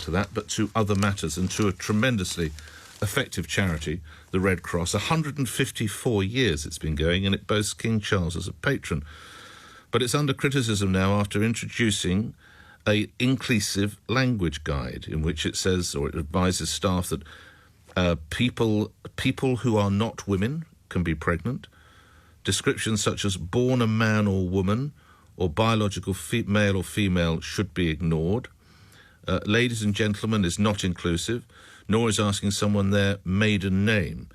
to that, but to other matters and to a tremendously effective charity, the Red Cross. 154 years it's been going, and it boasts King Charles as a patron. But it's under criticism now after introducing an inclusive language guide in which it says, or it advises staff that people who are not women can be pregnant. Descriptions such as born a man or woman or biological male or female should be ignored. Ladies and gentlemen is not inclusive, nor is asking someone their maiden name.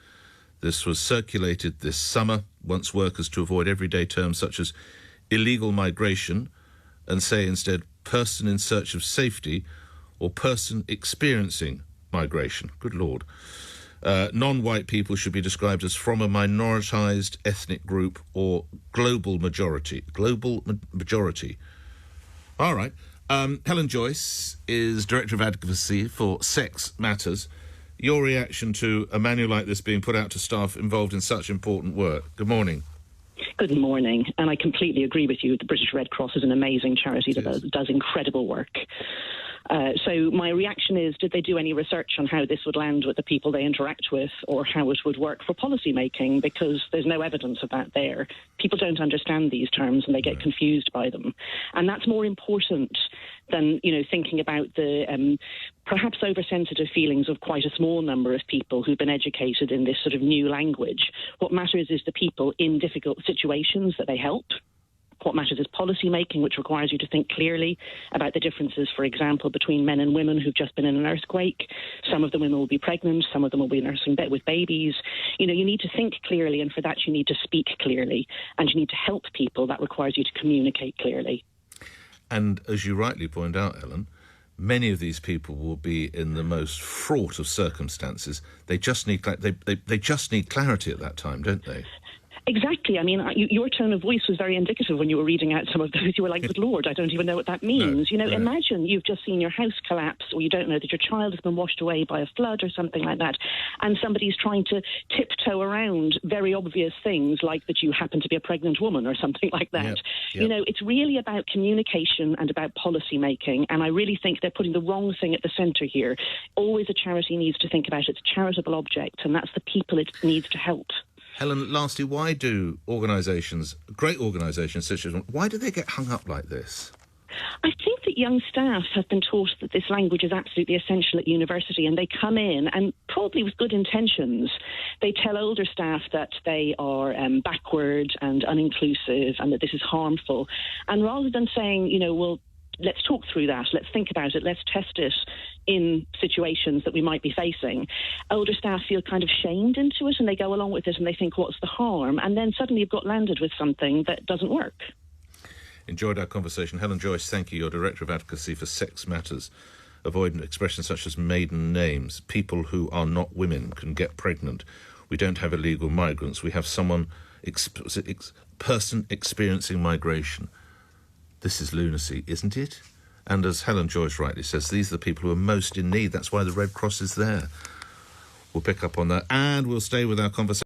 This was circulated this summer, wants workers to avoid everyday terms such as illegal migration and say instead person in search of safety or person experiencing migration. Good Lord. Non-white people should be described as from a minoritized ethnic group or global majority. Global majority. All right. Helen Joyce is Director of Advocacy for Sex Matters. Your reaction to a manual like this being put out to staff involved in such important work? Good morning. Good morning, and I completely agree with you. The British Red Cross is an amazing charity that does incredible work. So my reaction is, did they do any research on how this would land with the people they interact with or how it would work for policy making? Because there's no evidence of that there. People don't understand these terms and they get confused by them. And that's more important than, thinking about the perhaps oversensitive feelings of quite a small number of people who've been educated in this sort of new language. What matters is the people in difficult situations that they help. What matters is policy making, which requires you to think clearly about the differences, for example, between men and women who've just been in an earthquake. Some of the women will be pregnant, some of them will be nursing with babies. You need to think clearly, and for that you need to speak clearly, and you need to help people. That requires you to communicate clearly. And as you rightly point out, Ellen, many of these people will be in the most fraught of circumstances. They just need they just need clarity at that time, don't they? Exactly. I mean, your tone of voice was very indicative when you were reading out some of those. You were like, good Lord, I don't even know what that means. No. Imagine you've just seen your house collapse, or you don't know that your child has been washed away by a flood or something like that, and somebody's trying to tiptoe around very obvious things like that you happen to be a pregnant woman or something like that. Yep. It's really about communication and about policy making, and I really think they're putting the wrong thing at the centre here. Always a charity needs to think about its charitable object, and that's the people it needs to help. Helen, lastly, why do organisations, great organisations such as, why do they get hung up like this? I think that young staff have been taught that this language is absolutely essential at university, and they come in, and probably with good intentions, they tell older staff that they are backward and uninclusive and that this is harmful. And rather than saying, well, let's talk through that, let's think about it, let's test it in situations that we might be facing, older staff feel kind of shamed into it, and they go along with it and they think, what's the harm? And then suddenly you've got landed with something that doesn't work. Enjoyed our conversation. Helen Joyce, thank you. You're Director of Advocacy for Sex Matters. Avoid expressions such as maiden names. People who are not women can get pregnant. We don't have illegal migrants. We have someone, person experiencing migration. This is lunacy, isn't it? And as Helen Joyce rightly says, these are the people who are most in need. That's why the Red Cross is there. We'll pick up on that, and we'll stay with our conversation.